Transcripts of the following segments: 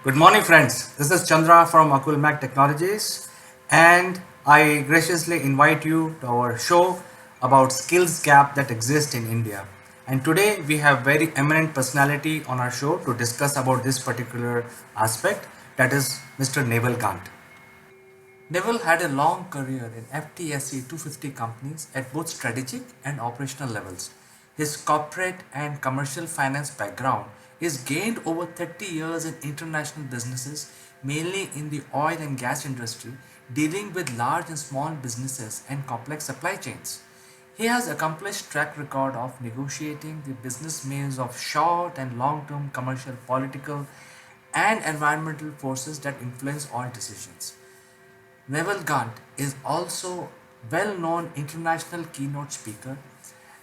Good morning, friends. This is Chandra from Akul Mac Technologies, and I graciously invite you to our show about skills gap that exists in India. And today we have very eminent personality on our show to discuss about this particular aspect. That is Mr. Neville Gaunt. Neville had a long career in FTSE 250 companies at both strategic and operational levels. His corporate and commercial finance background is gained over 30 years in international businesses, mainly in the oil and gas industry, dealing with large and small businesses and complex supply chains. He has accomplished track record of negotiating the business maze of short and long-term commercial, political, and environmental forces that influence all decisions. Neville Gaunt is also well-known international keynote speaker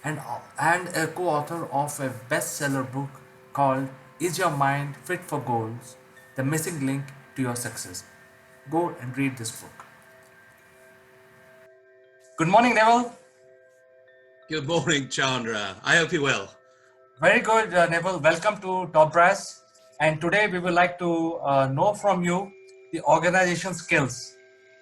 and a co-author of a bestseller book called Is Your Mind Fit for Goals? The Missing Link to Your Success. Go and read this book. Good morning, Neville. Good morning, Chandra. I hope you're well. Very good, Neville. Welcome to TopBrass. And today we would like to know from you the organization skills.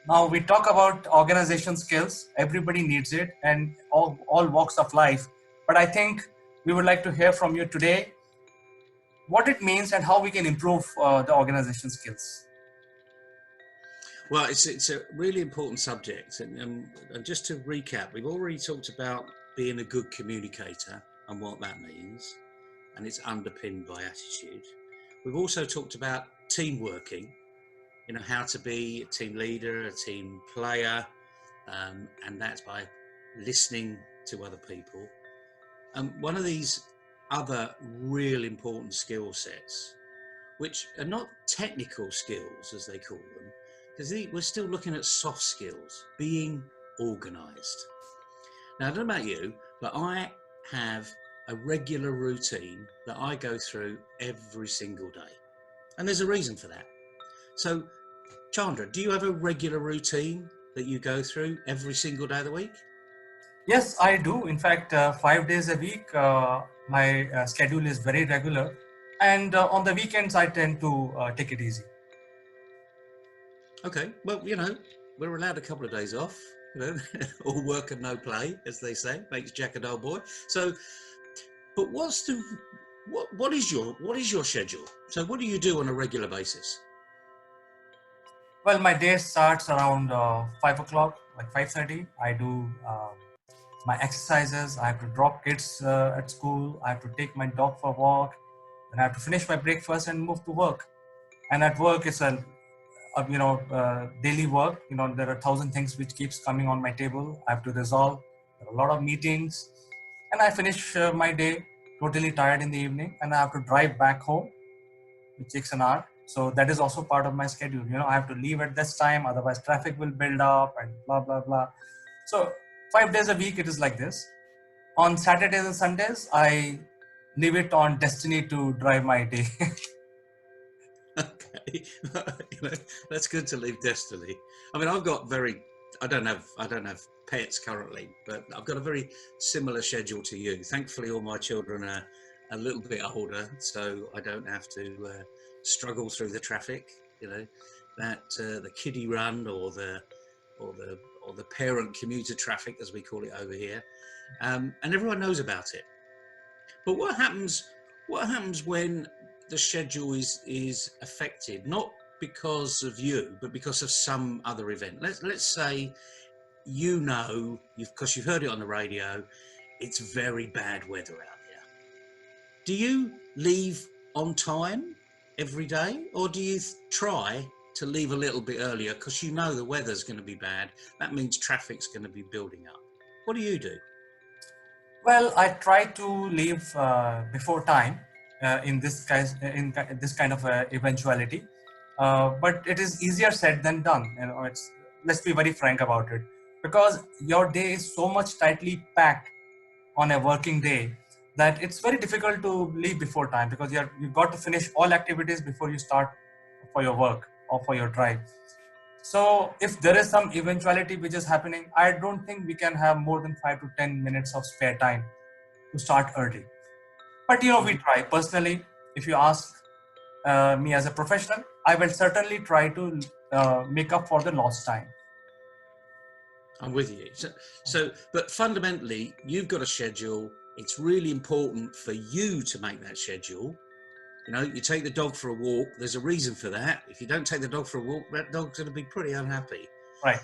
Now we talk about organization skills. Everybody needs it, and all walks of life. But I think we would like to hear from you today what it means and how we can improve the organization skills. Well, it's a really important subject. And just to recap, we've already talked about being a good communicator and what that means, and it's underpinned by attitude. We've also talked about team working, how to be a team leader, a team player, and that's by listening to other people. One of these other real important skill sets, which are not technical skills as they call them, because we're still looking at soft skills, being organised. Now, I don't know about you, but I have a regular routine that I go through every single day. And there's a reason for that. So, Chandra, do you have a regular routine that you go through every single day of the week? Yes, I do. In fact, 5 days a week, my schedule is very regular. And on the weekends, I tend to take it easy. Okay, well, we're allowed a couple of days off, all work and no play, as they say, makes Jack a dull boy. So, but what is your schedule? So what do you do on a regular basis? Well, my day starts around 5 o'clock, like 5:30. I do my exercises. I have to drop kids at school. I have to take my dog for a walk. Then I have to finish my breakfast and move to work. And at work, it's a daily work. There are 1,000 things which keeps coming on my table. I have to resolve. There are a lot of meetings, and I finish my day totally tired in the evening, and I have to drive back home, which takes an hour. So that is also part of my schedule. I have to leave at this time, otherwise traffic will build up and blah blah blah. So 5 days a week it is like this. On Saturdays and Sundays, I leave it on destiny to drive my day. Okay, that's good to leave destiny. I mean, I don't have pets currently, but I've got a very similar schedule to you. Thankfully, all my children are a little bit older, so I don't have to struggle through the traffic. That the kiddie run or the or the parent commuter traffic, as we call it over here, and everyone knows about it. But what happens? What happens when the schedule is affected, not because of you, but because of some other event? Let's say because you've heard it on the radio, it's very bad weather out there. Do you leave on time every day, or do you try to leave a little bit earlier because you know the weather's going to be bad? That means traffic's going to be building up. What do you do? Well, I try to leave before time in this kind of eventuality, but it is easier said than done. Let's be very frank about it, because your day is so much tightly packed on a working day that it's very difficult to leave before time, because you've got to finish all activities before you start for your work or for your drive. So if there is some eventuality which is happening, I don't think we can have more than 5 to 10 minutes of spare time to start early. But we Mhm. try. Personally, if you ask, me as a professional, I will certainly try to make up for the lost time. I'm with you. But fundamentally, you've got a schedule. It's really important for you to make that schedule. You know, you take the dog for a walk. There's a reason for that. If you don't take the dog for a walk, that dog's going to be pretty unhappy. Right.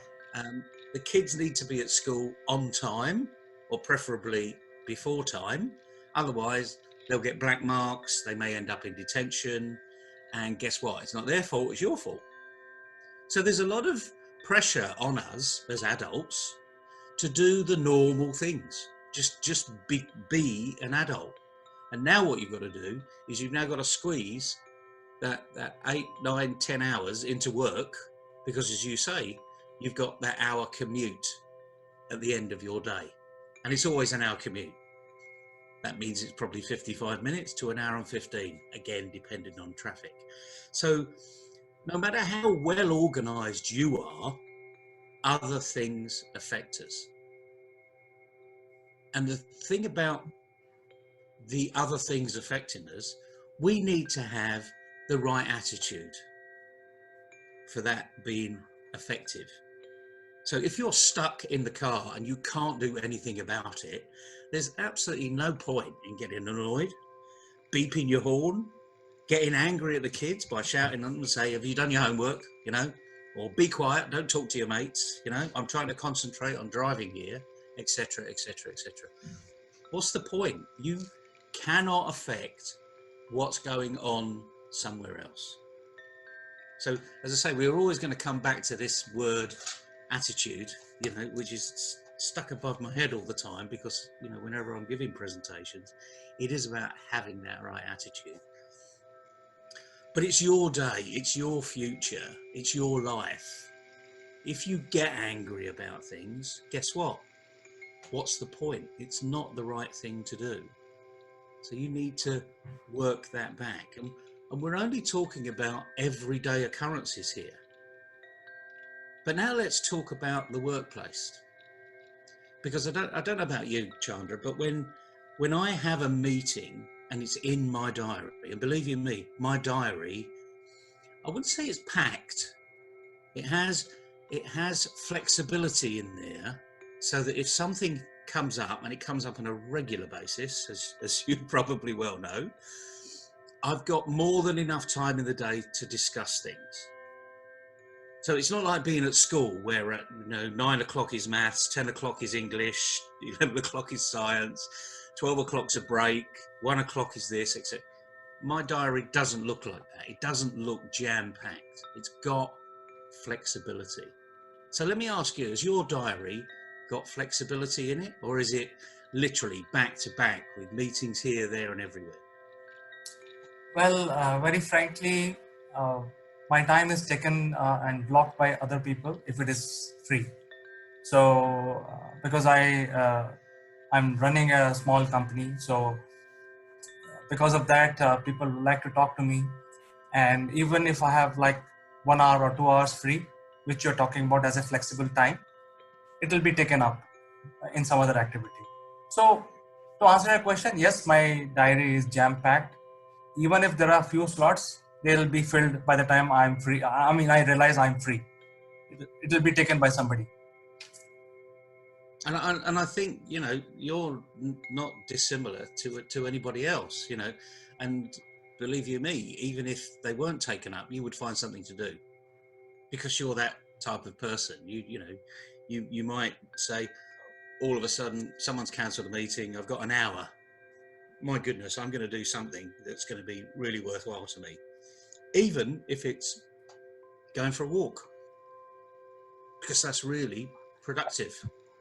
The kids need to be at school on time, or preferably before time. Otherwise, they'll get black marks. They may end up in detention. And guess what? It's not their fault. It's your fault. So there's a lot of pressure on us as adults to do the normal things. Just be an adult. And now what you've got to do is you've now got to squeeze that 8, 9, 10 hours into work, because as you say, you've got that hour commute at the end of your day. And it's always an hour commute. That means it's probably 55 minutes to an hour and 15, again, depending on traffic. So no matter how well organized you are, other things affect us. And the thing about the other things affecting us, we need to have the right attitude for that being effective. So if you're stuck in the car and you can't do anything about it, there's absolutely no point in getting annoyed, beeping your horn, getting angry at the kids by shouting at them and say, have you done your homework, you know, or be quiet, don't talk to your mates, you know, I'm trying to concentrate on driving here, etc., etc., etc. What's the point? You cannot affect what's going on somewhere else. So, as I say, we're always going to come back to this word attitude, you know, which is stuck above my head all the time, because, you know, whenever I'm giving presentations, it is about having that right attitude. But it's your day, it's your future, it's your life. If you get angry about things, guess what? What's the point? It's not the right thing to do. So you need to work that back. And we're only talking about everyday occurrences here. But now let's talk about the workplace. Because I don't know about you, Chandra, but when I have a meeting and it's in my diary, and believe you me, my diary, I wouldn't say it's packed. It has flexibility in there, so that if something comes up, and it comes up on a regular basis, as you probably well know, I've got more than enough time in the day to discuss things. So it's not like being at school where, 9 o'clock is maths, 10 o'clock is English, 11 o'clock is science, 12 o'clock's a break, 1 o'clock is this, etc. My diary doesn't look like that. It doesn't look jam-packed. It's got flexibility. So let me ask you, has your diary got flexibility in it, or is it literally back to back with meetings here, there, and everywhere? Well, very frankly, uh, my time is taken and blocked by other people if it is free. So, because I'm running a small company, so because of that, people like to talk to me. And even if I have like 1 hour or 2 hours free, which you're talking about as a flexible time, it will be taken up in some other activity. So, to answer your question, yes, my diary is jam packed. Even if there are few slots, they'll be filled by the time I'm free. I mean, I realize I'm free. It will be taken by somebody. And I think, you're not dissimilar to anybody else, and believe you me, even if they weren't taken up, you would find something to do, because you're that type of person. You might say, all of a sudden someone's cancelled a meeting, I've got an hour, my goodness, I'm going to do something that's going to be really worthwhile to me, even if it's going for a walk, because that's really productive.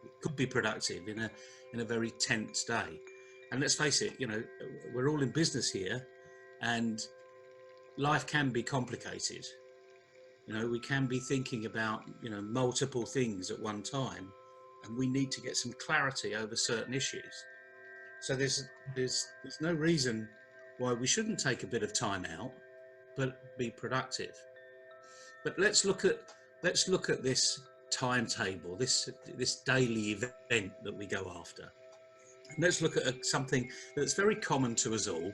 It could be productive in a very tense day. And let's face it, we're all in business here, and life can be complicated. We can be thinking about multiple things at one time, and we need to get some clarity over certain issues. So there's no reason why we shouldn't take a bit of time out, but be productive. But let's look at this timetable, this daily event that we go after. And let's look at something that's very common to us all: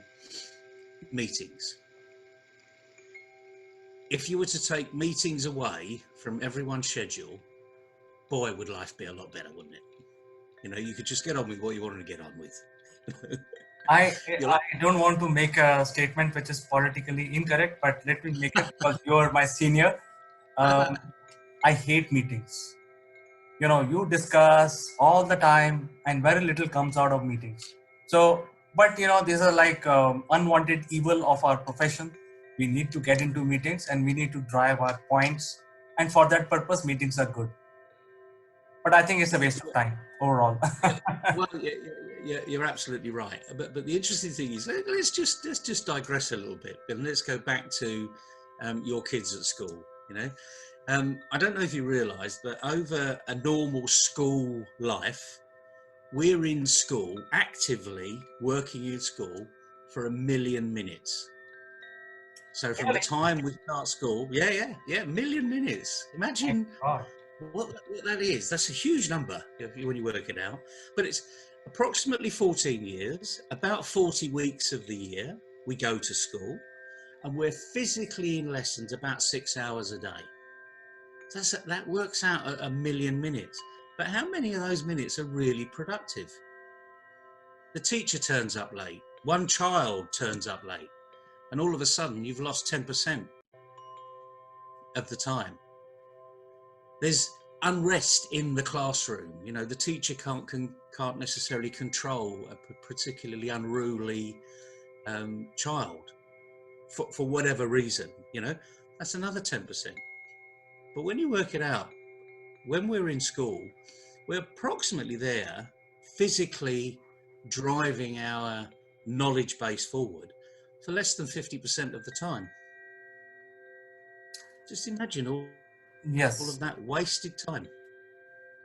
meetings. if you were to take meetings away from everyone's schedule, boy, would life be a lot better, wouldn't it? You know, you could just get on with what you wanted to get on with. I You're I like, don't want to make a statement which is politically incorrect, but let me make it because you're my senior. Um, I hate meetings. You know, you discuss all the time, and very little comes out of meetings. So, but you know, these are like unwanted evil of our profession. We need to get into meetings, and we need to drive our points. And for that purpose, meetings are good. But I think it's a waste of time overall. yeah, well, you're absolutely right. But the interesting thing is, let's just digress a little bit, and let's go back to your kids at school. You know, I don't know if you realise, but over a normal school life, we're in school actively working in school for 1,000,000 minutes. So from the Really? time we start school, yeah, 1,000,000 minutes. My Imagine God. what that is. That's a huge number when you work it out. But it's approximately 14 years, about 40 weeks of the year we go to school, and we're physically in lessons about 6 hours a day. That works out at 1,000,000 minutes. But how many of those minutes are really productive? The teacher turns up late, one child turns up late, and all of a sudden you've lost 10% of the time. There's unrest in the classroom. You know, the teacher can't necessarily control a particularly unruly child for whatever reason. You know, that's another 10%. But when you work it out, when we're in school, we're approximately there physically driving our knowledge base forward for less than 50% of the time. Just imagine all of Yes. that wasted time.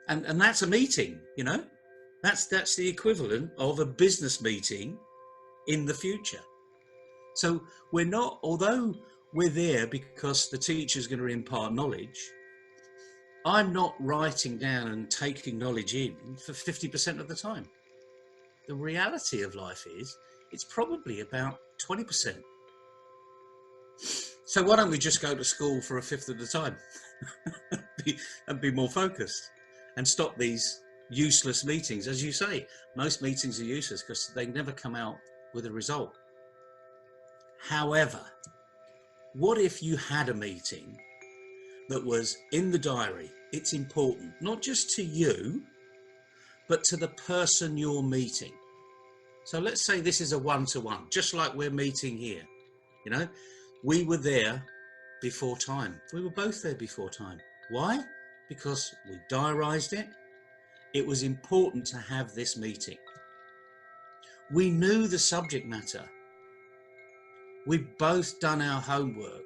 And that's a meeting, you know? That's the equivalent of a business meeting in the future. So we're not, although we're there because the teacher's going to impart knowledge, I'm not writing down and taking knowledge in for 50% of the time. The reality of life is it's probably about 20%. So why don't we just go to school for a fifth of the time and be more focused and stop these useless meetings? As you say, most meetings are useless because they never come out with a result. However, what if you had a meeting that was in the diary? It's important, not just to you, but to the person you're meeting. So let's say this is a one-to-one, just like we're meeting here. You know, we were there before time. We were both there before time. Why? Because we diarised it. It was important to have this meeting. We knew the subject matter. We've both done our homework.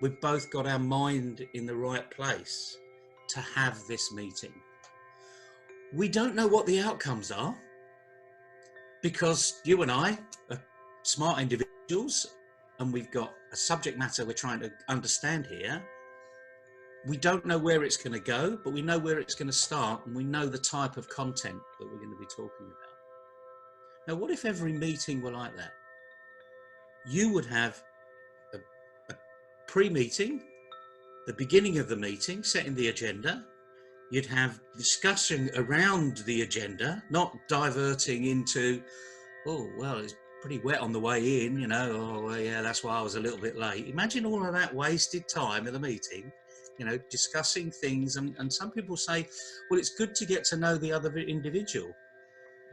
We've both got our mind in the right place to have this meeting. We don't know what the outcomes are because you and I are smart individuals and we've got a subject matter we're trying to understand here. We don't know where it's going to go, but we know where it's going to start and we know the type of content that we're going to be talking about. Now, what if every meeting were like that? You would have a pre-meeting, the beginning of the meeting, setting the agenda. You'd have discussion around the agenda, not diverting into, oh, well, it's pretty wet on the way in, you know, oh, well, yeah, that's why I was a little bit late. Imagine all of that wasted time in the meeting, you know, discussing things. And some people say, well, it's good to get to know the other individual,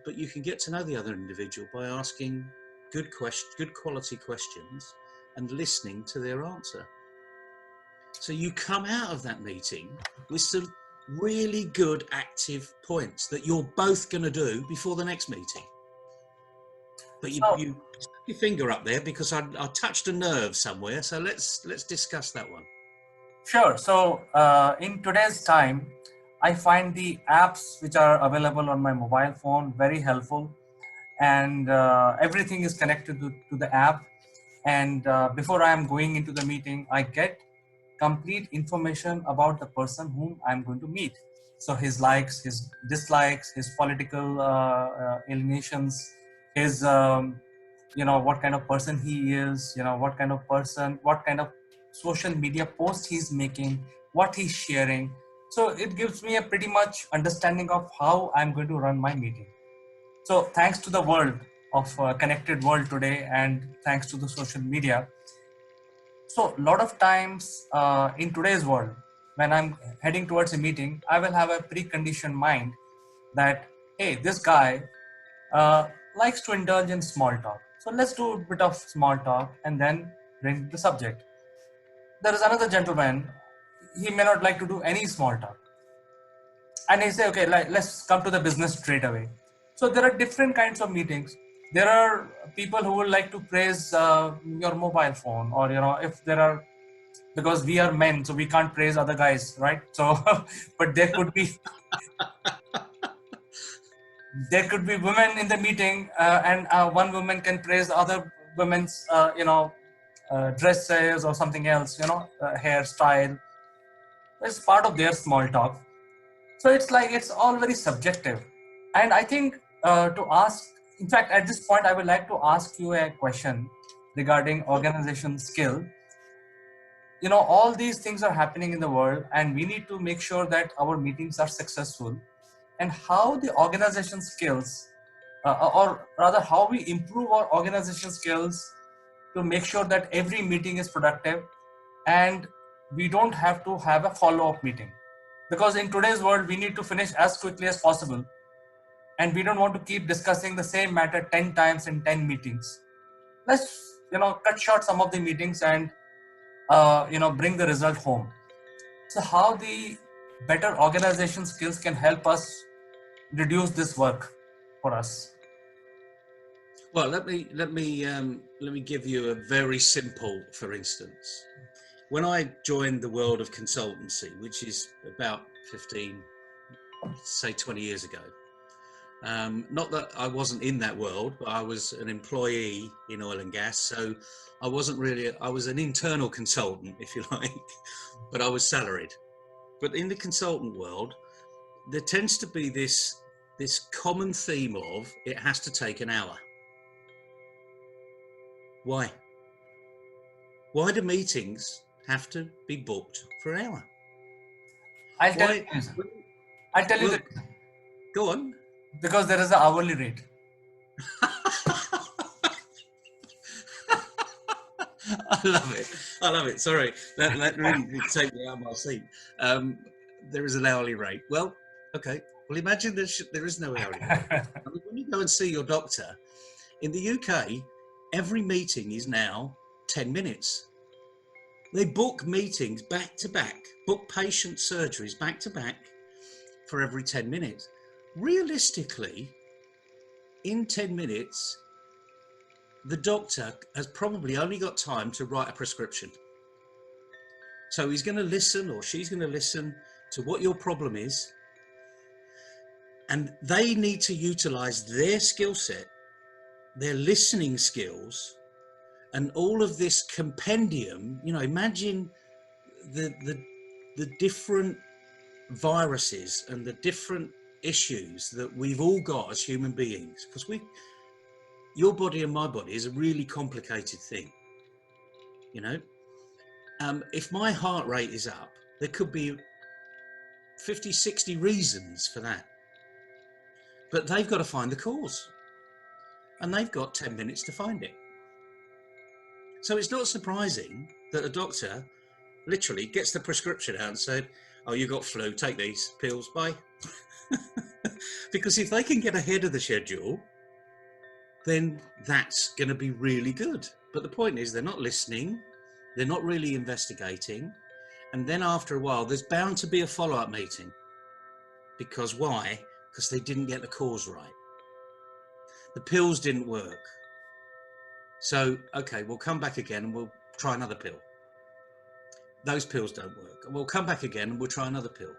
but you can get to know the other individual by asking good quality questions and listening to their answer. So you come out of that meeting with some really good active points that you're both going to do before the next meeting. But you So, stick your finger up there because I touched a nerve somewhere. So let's discuss that one. sure. So, in today's time, I find the apps which are available on my mobile phone very helpful, and everything is connected to the app. And before I am going into the meeting, I get complete information about the person whom I'm going to meet. So his likes, his dislikes, his political alienations, his you know, what kind of person he is, you know, what kind of person, what kind of social media posts he's making, what he's sharing. So it gives me a pretty much understanding of how I'm going to run my meeting. So thanks to the world of connected world today, and thanks to the social media. So a lot of times in today's world, when I'm heading towards a meeting, I will have a preconditioned mind that, hey, this guy likes to indulge in small talk. So let's do a bit of small talk and then bring the subject. There is another gentleman, he may not like to do any small talk. And he say, okay, let's come to the business straight away. So there are different kinds of meetings. There are people who would like to praise your mobile phone, or, if there are, because we are men, so we can't praise other guys, right? So, but there could be women in the meeting, and one woman can praise other women's, dresses or something else, hairstyle. It's part of their small talk. So it's like it's all very subjective. And I think to ask, in fact, at this point, I would like to ask you a question regarding organization skill. All these things are happening in the world, and we need to make sure that our meetings are successful, and how the organization skills, or rather how we improve our organization skills to make sure that every meeting is productive, and we don't have to have a follow-up meeting, because in today's world we need to finish as quickly as possible, and we don't want to keep discussing the same matter 10 times in 10 meetings. Let's cut short some of the meetings and bring the result home. So how the better organization skills can help us reduce this work for us? Well, let me give you a very simple, for instance. When I joined the world of consultancy, which is about 15, say 20 years ago, not that I wasn't in that world, but I was an employee in oil and gas. So I wasn't really, I was an internal consultant, if you like, but I was salaried. But in the consultant world, there tends to be this common theme of it has to take an hour. Why? Why do meetings have to be booked for an hour? I'll tell you Why? the reason. I'll tell you the Well, reason. go on. Because there is an hourly rate. I love it. I love it. Sorry, that really did take me out of my seat. Um, there is an hourly rate. Well, okay. Well, imagine there is no hourly rate. I mean, when you go and see your doctor in the UK, every meeting is now 10 minutes. They book meetings back to back, book patient surgeries back to back for every 10 minutes. Realistically, in 10 minutes, the doctor has probably only got time to write a prescription. So he's going to listen, or she's going to listen to what your problem is, and they need to utilize their skill set, their listening skills, and all of this compendium. Imagine the different viruses and the different issues that we've all got as human beings, because your body and my body is a really complicated thing. If my heart rate is up, there could be 50, 60 reasons for that, but they've got to find the cause, and they've got 10 minutes to find it. So it's not surprising that a doctor literally gets the prescription out and said, oh, you got flu, take these pills, bye. Because if they can get ahead of the schedule, then that's going to be really good. But the point is, they're not listening, they're not really investigating, and then after a while there's bound to be a follow-up meeting. Because why? Because they didn't get the cause right. The pills didn't work. So, okay, we'll come back again and we'll try another pill. Those pills don't work. We'll come back again and we'll try another pill.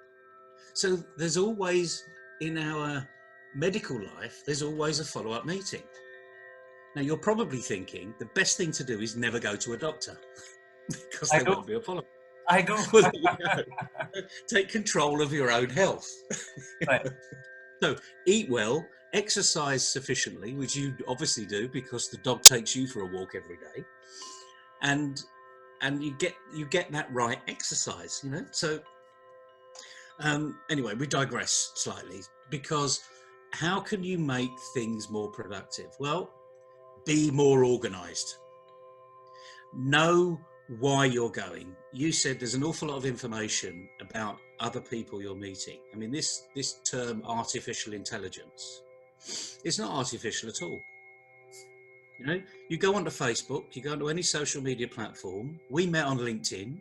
So there's always, in our medical life, there's always a follow-up meeting. Now, you're probably thinking the best thing to do is never go to a doctor because there won't be a follow-up. I do. Well, there you go. Take control of your own health. Right. So eat well, exercise sufficiently, which you obviously do because the dog takes you for a walk every day, and and you get that right exercise, you know. So anyway, we digress slightly, because how can you make things more productive? Well, be more organized. Know why you're going. You said there's an awful lot of information about other people you're meeting. I mean, this term artificial intelligence, it's not artificial at all. You know, you go onto Facebook, you go onto any social media platform. We met on LinkedIn.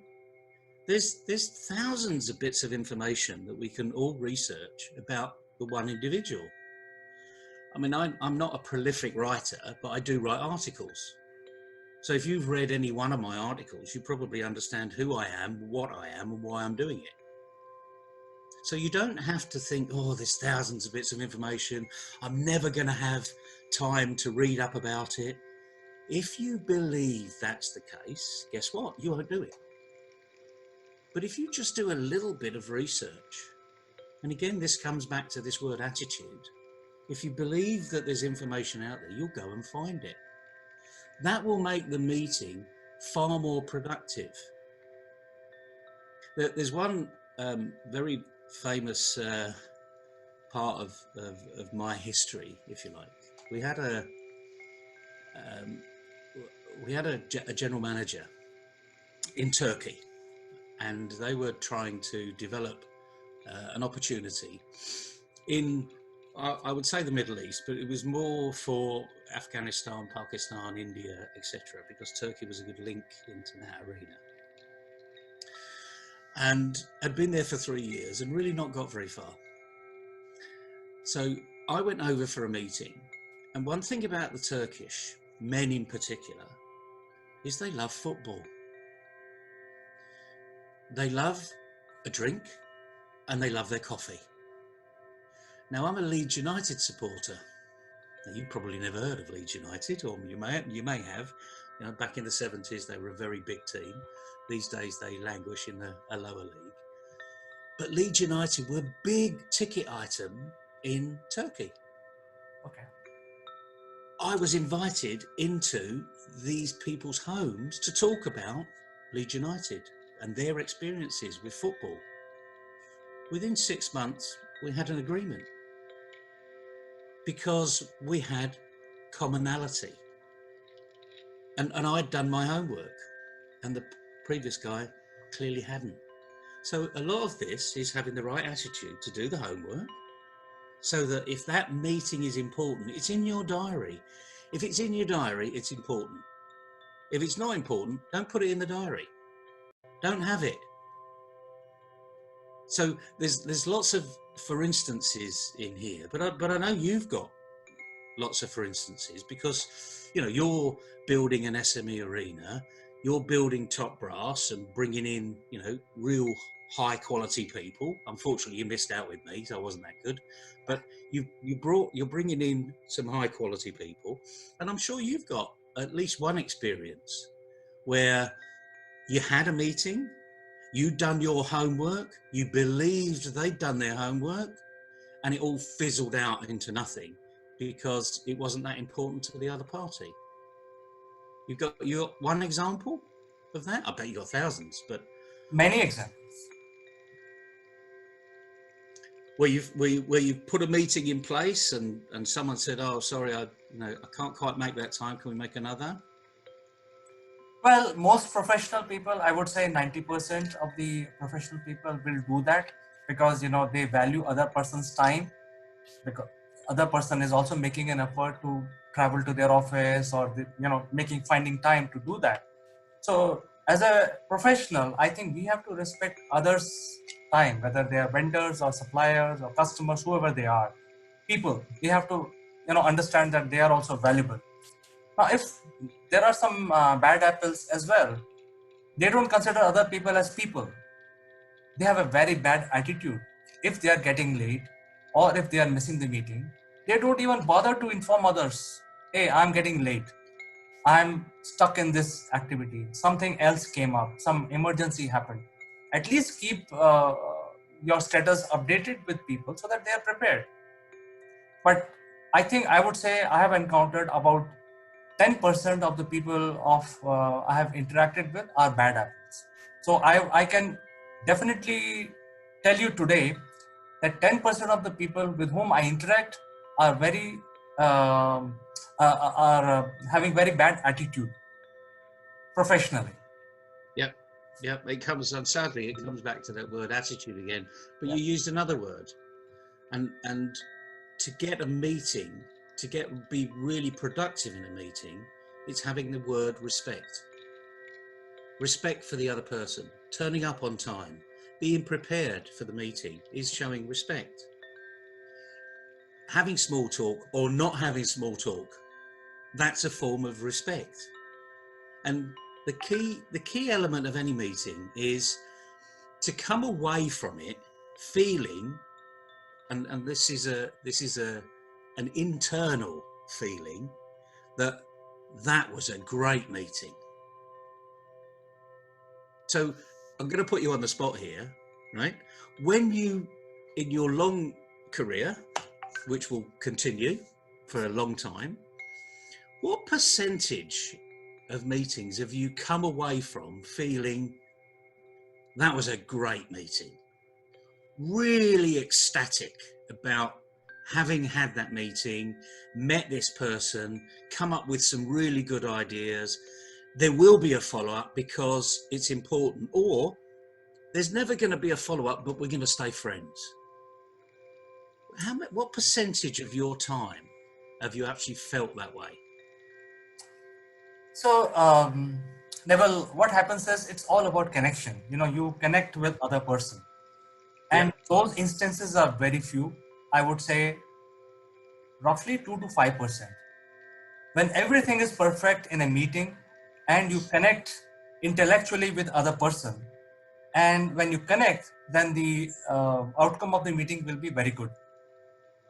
There's thousands of bits of information that we can all research about the one individual. I mean, I'm not a prolific writer, but I do write articles. So if you've read any one of my articles, you probably understand who I am, what I am, and why I'm doing it. So you don't have to think, oh, there's thousands of bits of information, I'm never going to have time to read up about it. If you believe that's the case, guess what? You won't do it. But if you just do a little bit of research, and again, this comes back to this word attitude. If you believe that there's information out there, you'll go and find it. That will make the meeting far more productive. There's one very famous part of my history, if you like. We had a general manager in Turkey, and they were trying to develop an opportunity in, I would say, the Middle East, but it was more for Afghanistan, Pakistan, India, etc., because Turkey was a good link into that arena. And had been there for 3 years and really not got very far. So I went over for a meeting, and one thing about the Turkish men in particular is they love football. They love a drink and they love their coffee. Now, I'm a Leeds United supporter. Now, you've probably never heard of Leeds United, or you may have. You know, back in the 70s, they were a very big team. These days, they languish in a lower league. But Leeds United were a big ticket item in Turkey. Okay. I was invited into these people's homes to talk about Leeds United and their experiences with football. Within 6 months, we had an agreement because we had commonality. And I'd done my homework, and the previous guy clearly hadn't. So a lot of this is having the right attitude to do the homework, so that if that meeting is important, it's in your diary. If it's in your diary, it's important. If it's not important, don't put it in the diary. Don't have it. So there's lots of for instances in here, but I know you've got lots of for instances, because you know you're building an SME arena, you're building TopBrass and bringing in, you know, real high quality people. Unfortunately, you missed out with me, so I wasn't that good. But you're bringing in some high quality people, and I'm sure you've got at least one experience where you had a meeting, you'd done your homework, you believed they'd done their homework, and it all fizzled out into nothing because it wasn't that important to the other party. You got one example of that? I bet you got thousands, but Many examples. where you've put a meeting in place and someone said, "Oh, sorry, I can't quite make that time. Can we make another?" Well, most professional people, I would say 90% of the professional people will do that because, you know, they value other person's time, because other person is also making an effort to travel to their office, or finding time to do that. So as a professional, I think we have to respect others' time, whether they are vendors or suppliers or customers, whoever they are. People, we have to, understand that they are also valuable. Now, if there are some bad apples as well, they don't consider other people as people. They have a very bad attitude. If they are getting late or if they are missing the meeting, they don't even bother to inform others. Hey, I'm getting late. I'm stuck in this activity. Something else came up. Some emergency happened. At least keep your status updated with people so that they are prepared. But I think I would say I have encountered about 10% of the people I have interacted with are bad apples. So I can definitely tell you today that 10% of the people with whom I interact are very are having very bad attitude professionally. Yep. Yep. It comes, and sadly, it comes back to that word attitude again. But Yeah. you used another word, and to get a meeting, be really productive in a meeting, it's having the word respect. Respect for the other person, turning up on time, being prepared for the meeting is showing respect. Having small talk or not having small talk, that's a form of respect. And the key element of any meeting is to come away from it feeling, and this is an internal feeling that was a great meeting. So I'm going to put you on the spot here, right? When you, in your long career, which will continue for a long time, what percentage of meetings have you come away from feeling that was a great meeting? Really ecstatic about having had that meeting, met this person, come up with some really good ideas. There will be a follow-up because it's important, or there's never going to be a follow-up, but we're going to stay friends. What percentage of your time have you actually felt that way? So, Neville, what happens is it's all about connection. You connect with other person, and Yep. those instances are very few. I would say roughly 2 to 5%. When everything is perfect in a meeting, and you connect intellectually with other person, and when you connect, then the outcome of the meeting will be very good.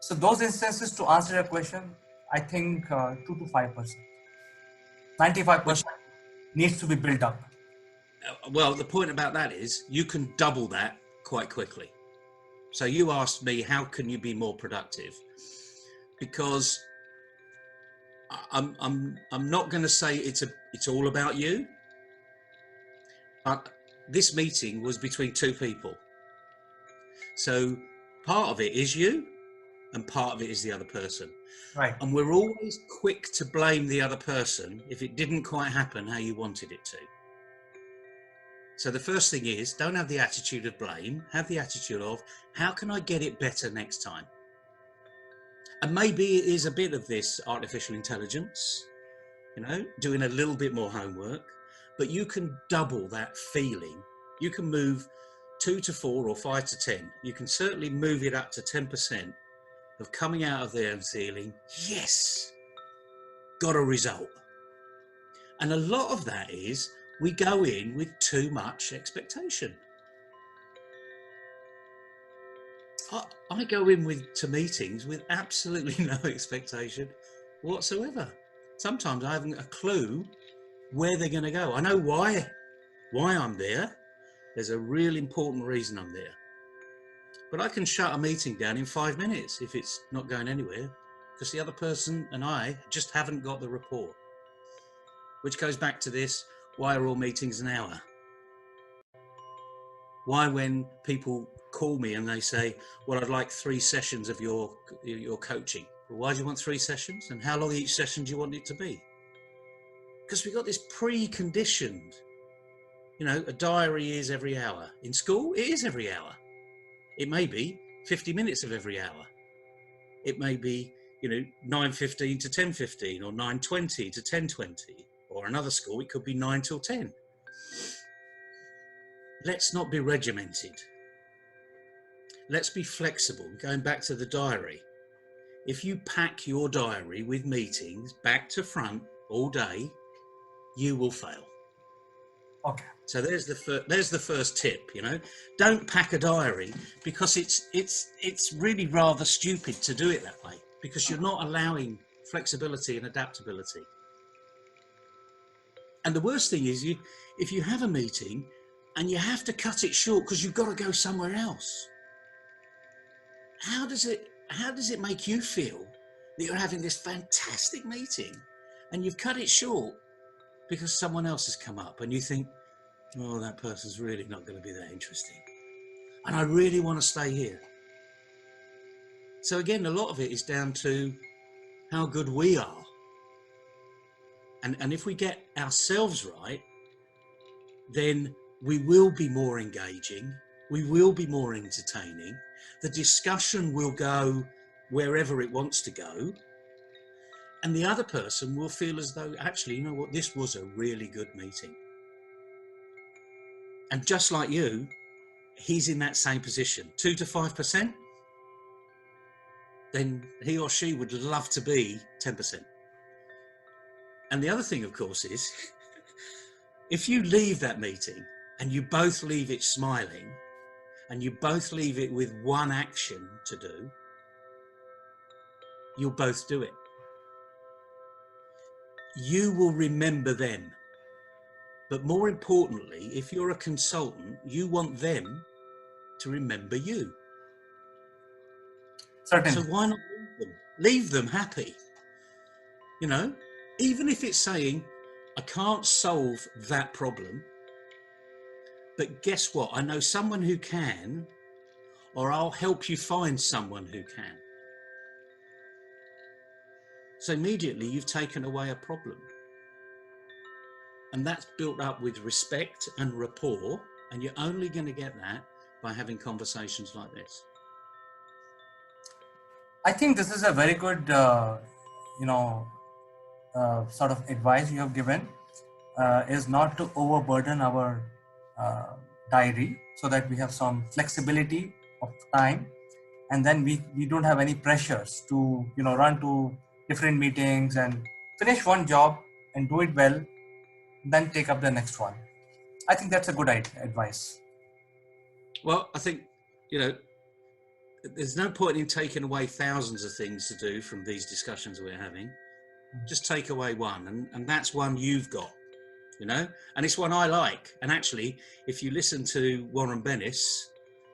So, those instances, to answer your question, I think 2 to 5%. 95% Which, needs to be built up. well, the point about that is you can double that quite quickly. So you asked me, how can you be more productive? Because I'm not going to say it's all about you, but this meeting was between two people. So part of it is you, and part of it is the other person. Right. And we're always quick to blame the other person if it didn't quite happen how you wanted it to. So the first thing is, don't have the attitude of blame, have the attitude of, how can I get it better next time? And maybe it is a bit of this artificial intelligence, doing a little bit more homework, but you can double that feeling. You can move 2 to 4 or 5 to 10. You can certainly move it up to 10% of coming out of there and feeling, yes, got a result. And a lot of that is we go in with too much expectation. I go in to meetings with absolutely no expectation whatsoever. Sometimes I haven't a clue where they're going to go. I know why I'm there. There's a real important reason I'm there. But I can shut a meeting down in 5 minutes if it's not going anywhere, because the other person and I just haven't got the rapport. Which goes back to this, why are all meetings an hour? Why, when people call me and they say, well, I'd like 3 sessions of your coaching. Well, why do you want 3 sessions? And how long each session do you want it to be? Because we've got this preconditioned, a diary is every hour. In school, it is every hour. It may be 50 minutes of every hour. It may be, 9:15 to 10:15 or 9:20 to 10:20, or another school, it could be 9 till 10. Let's not be regimented. Let's be flexible. Going back to the diary. If you pack your diary with meetings back to front all day, you will fail. Okay. So there's the first tip. Don't pack a diary, because it's really rather stupid to do it that way, because you're not allowing flexibility and adaptability. And the worst thing is, if you have a meeting and you have to cut it short because you've got to go somewhere else, how does it make you feel that you're having this fantastic meeting and you've cut it short because someone else has come up and you think, oh, that person's really not going to be that interesting. And I really want to stay here. So again, a lot of it is down to how good we are. And if we get ourselves right, then we will be more engaging. We will be more entertaining. The discussion will go wherever it wants to go. And the other person will feel as though, actually, you know what, this was a really good meeting. And just like you, he's in that same position, 2 to 5%, then he or she would love to be 10%. And the other thing, of course, is if you leave that meeting and you both leave it smiling and you both leave it with one action to do, you'll both do it. You will remember them. But more importantly, if you're a consultant, you want them to remember you. So Certainly. why not leave them? Leave them happy. You know, even if it's saying, I can't solve that problem, but guess what? I know someone who can, or I'll help you find someone who can. So immediately you've taken away a problem. And that's built up with respect and rapport. And you're only going to get that by having conversations like this. I think this is a very good, you know, sort of advice you have given, is not to overburden our uh, diary so that we have some flexibility of time, and then we don't have any pressures to, you know, run to different meetings and finish one job and do it well, then take up the next one. I think that's a good advice. Well, I think, you know, there's no point in taking away thousands of things to do from these discussions we're having. Just take away one, and that's one you've got, you know, and it's one I like. And actually, if you listen to Warren Bennis,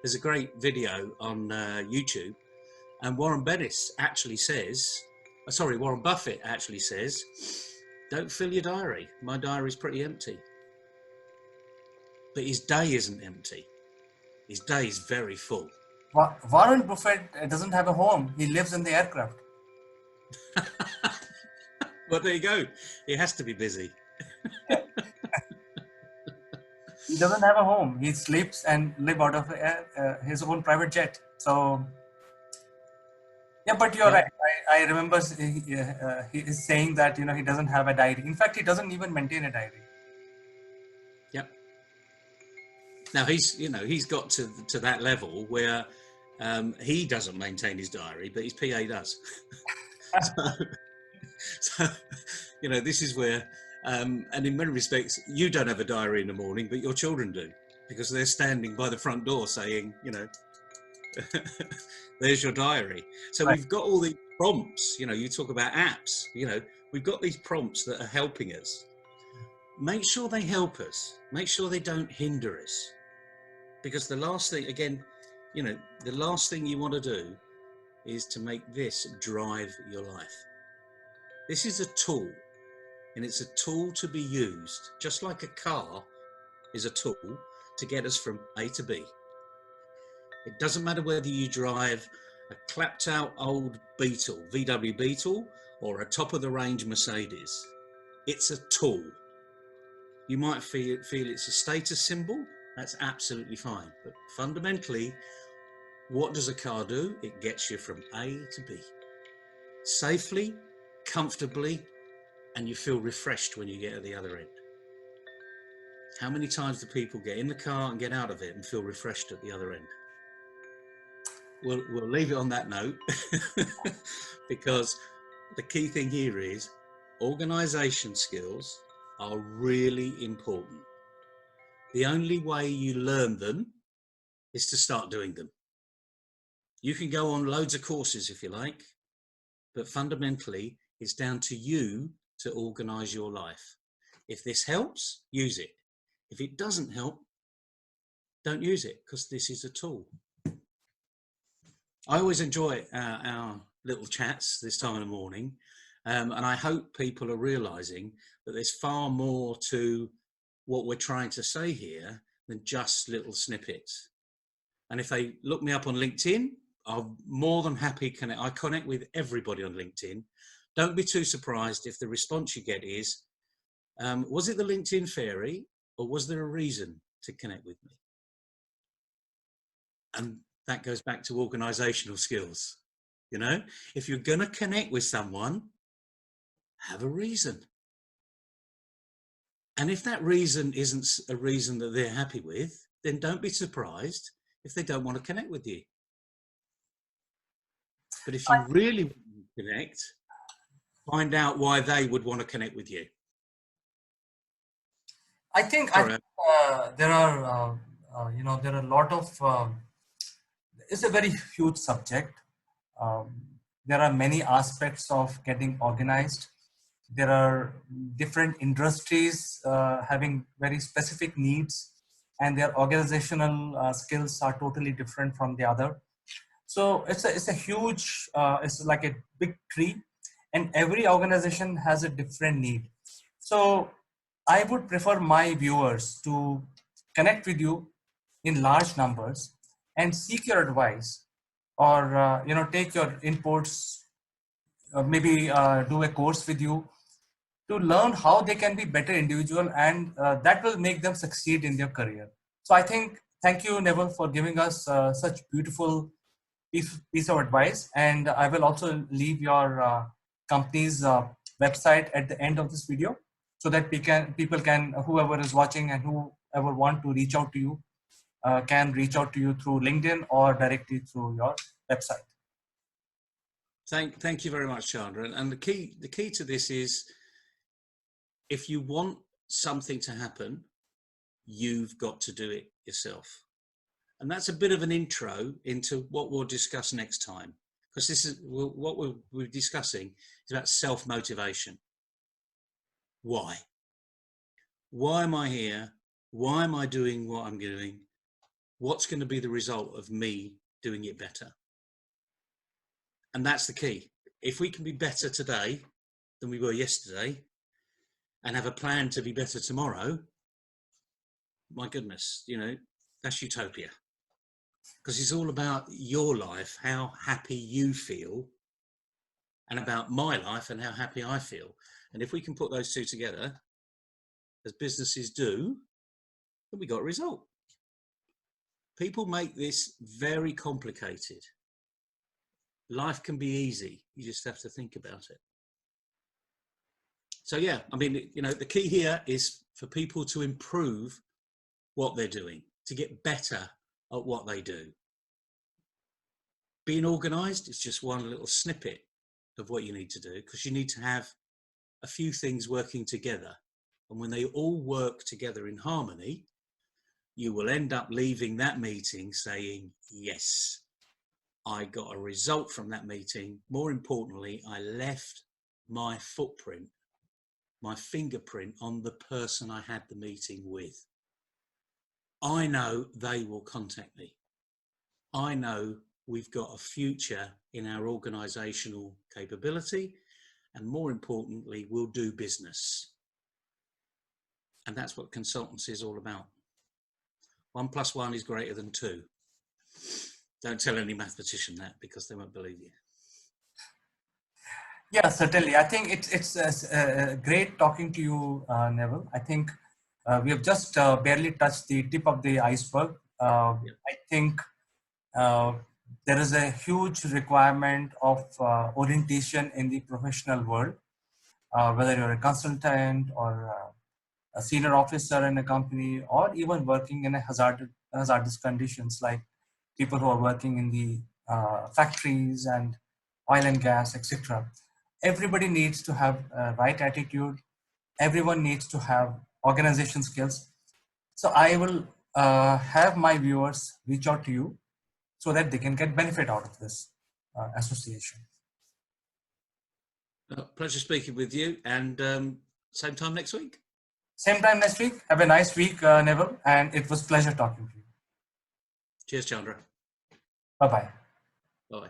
there's a great video on YouTube, and Warren Bennis actually says, Warren Buffett actually says, don't fill your diary. My diary's pretty empty. But his day isn't empty. His day is very full. Warren Buffett doesn't have a home. He lives in the aircraft. Well, there you go. He has to be busy. He doesn't have a home. He sleeps and live out of his own private jet. So, yeah, but you're Well, right. I remember he is saying that, you know, he doesn't have a diary. In fact, he doesn't even maintain a diary. yeah. Now he's got to that level where he doesn't maintain his diary, but his PA does. so, you know, this is where, and in many respects, you don't have a diary in the morning, but your children do, because they're standing by the front door saying, you know, there's your diary. So Right. we've got all these prompts. You know, you talk about apps. You know, we've got these prompts that are helping us. Make sure they help us. Make sure they don't hinder us. Because the last thing, again, you know, the last thing you want to do is to make this drive your life. This is a tool, and it's a tool to be used, just like a car is a tool to get us from A to B. It doesn't matter whether you drive a clapped out old Beetle, VW Beetle, or a top of the range Mercedes. It's a tool. You might feel it's a status symbol. That's absolutely fine. But fundamentally, what does a car do? It gets you from A to B. Safely, comfortably, and you feel refreshed when you get at the other end. How many times do people get in the car and get out of it and feel refreshed at the other end? We'll leave it on that note because the key thing here is organisation skills are really important. The only way you learn them is to start doing them. You can go on loads of courses if you like, but fundamentally it's down to you to organise your life. If this helps, use it. If it doesn't help, don't use it, because this is a tool. I always enjoy our little chats this time in the morning, And I hope people are realizing that there's far more to what we're trying to say here than just little snippets. And if they look me up on LinkedIn, I'm more than happy. I connect with everybody on LinkedIn. Don't be too surprised if the response you get is, was it the LinkedIn fairy, or was there a reason to connect with me? And that goes back to organizational skills. You know, if you're going to connect with someone, have a reason. And if that reason isn't a reason that they're happy with, then don't be surprised if they don't want to connect with you. But if you really want to connect, find out why they would want to connect with you. I think there are, there are a lot of, it's a very huge subject. There are many aspects of getting organized. There are different industries having very specific needs, and their organizational skills are totally different from the other. So it's a huge, it's like a big tree, and every organization has a different need. So I would prefer my viewers to connect with you in large numbers and seek your advice, or take your inputs, maybe do a course with you to learn how they can be better individual, and that will make them succeed in their career. So I think, thank you, Neville, for giving us such beautiful piece of advice. And I will also leave your company's website at the end of this video, so that people can, whoever is watching and whoever want to reach out to you, can reach out to you through LinkedIn or directly through your website. Thank you very much, Chandra. And the key to this is, if you want something to happen, you've got to do it yourself. And that's a bit of an intro into what we'll discuss next time, because this is what we're discussing is about self-motivation. Why am I here? Why am I doing what I'm doing? What's going to be the result of me doing it better? And that's the key. If we can be better today than we were yesterday, and have a plan to be better tomorrow, my goodness, that's utopia. Because it's all about your life, how happy you feel, and about my life and how happy I feel. And if we can put those two together, as businesses do, then we got a result. People make this very complicated. Life can be easy. You just have to think about it. So yeah, I mean, the key here is for people to improve what they're doing, to get better at what they do. Being organized is just one little snippet of what you need to do, because you need to have a few things working together. And when they all work together in harmony, you will end up leaving that meeting saying, yes, I got a result from that meeting. More importantly, I left my footprint, my fingerprint on the person I had the meeting with. I know they will contact me. I know we've got a future in our organizational capability, and more importantly, we'll do business. And that's what consultancy is all about. 1 + 1 is greater than 2. Don't tell any mathematician that, because they won't believe you. Yeah, certainly. I think it's great talking to you, Neville. I think we have just barely touched the tip of the iceberg. I think there is a huge requirement of orientation in the professional world, whether you're a consultant or a senior officer in a company, or even working in a hazardous conditions, like people who are working in the factories and oil and gas, etc. Everybody needs to have a right attitude. Everyone needs to have organization skills. So I will have my viewers reach out to you so that they can get benefit out of this association. Pleasure speaking with you, and same time next week. Same time next week. Have a nice week, Neville, and it was pleasure talking to you. Cheers, Chandra. Bye-bye. Bye.